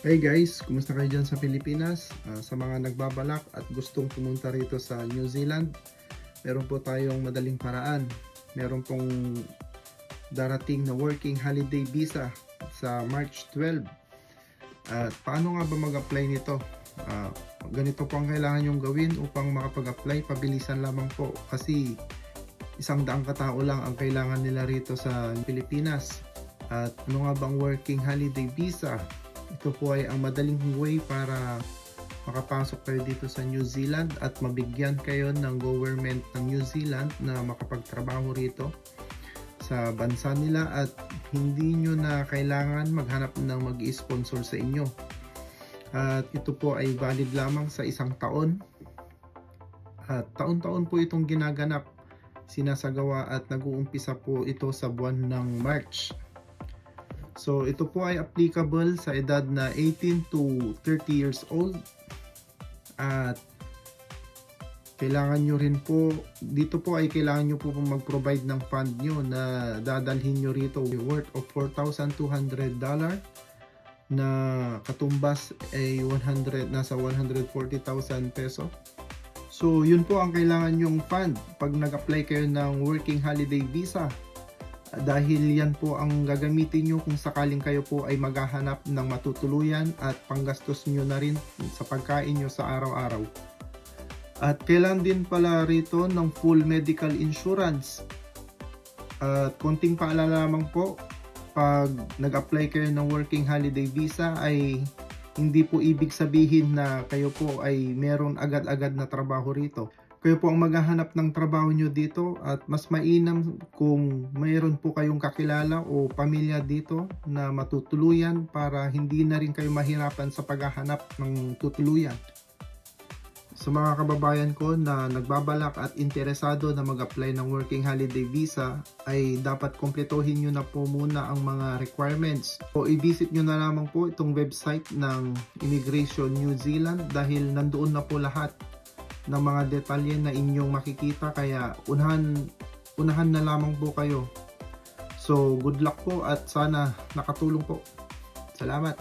Hey guys, kumusta kayo dyan sa Pilipinas? Sa mga nagbabalak at gustong pumunta rito sa New Zealand, meron po tayong madaling paraan. Meron pong darating na working holiday visa sa March 12. At paano nga ba mag-apply nito? Ganito po ang kailangan nyong gawin upang makapag-apply. Pabilisan lamang po kasi 100 katao lang ang kailangan nila rito sa Pilipinas. At ano nga bang working holiday visa? Ito po ay ang madaling way para makapasok kayo dito sa New Zealand at mabigyan kayo ng government ng New Zealand na makapagtrabaho rito sa bansa nila at hindi nyo na kailangan maghanap ng mag-i-sponsor sa inyo. At ito po ay valid lamang sa 1 taon. At taon-taon po itong ginaganap, sinasagawa at nag-uumpisa po ito sa buwan ng March. So ito po ay applicable sa edad na 18 to 30 years old at kailangan nyo rin po, dito po ay kailangan nyo po mag-provide ng fund nyo na dadalhin nyo rito worth of $4,200 na katumbas ay nasa 140,000 peso. So yun po ang kailangan nyong fund pag nag-apply kayo ng working holiday visa. Dahil yan po ang gagamitin nyo kung sakaling kayo po ay maghahanap ng matutuluyan at panggastos nyo na rin sa pagkain nyo sa araw-araw. At kailan din pala rito ng full medical insurance. At konting paalala lamang po, pag nag-apply kayo ng working holiday visa ay hindi po ibig sabihin na kayo po ay meron agad-agad na trabaho rito. Kayo po ang maghahanap ng trabaho nyo dito at mas mainam kung mayroon po kayong kakilala o pamilya dito na matutuluyan para hindi na rin kayo mahirapan sa paghahanap ng tutuluyan. Sa mga kababayan ko na nagbabalak at interesado na mag-apply ng working holiday visa ay dapat kumpletuhin nyo na po muna ang mga requirements. O i-visit nyo na lamang po itong website ng Immigration New Zealand dahil nandoon na po lahat ng mga detalye na inyong makikita, kaya unahan na lamang po kayo. So good luck po at sana nakatulong po. Salamat.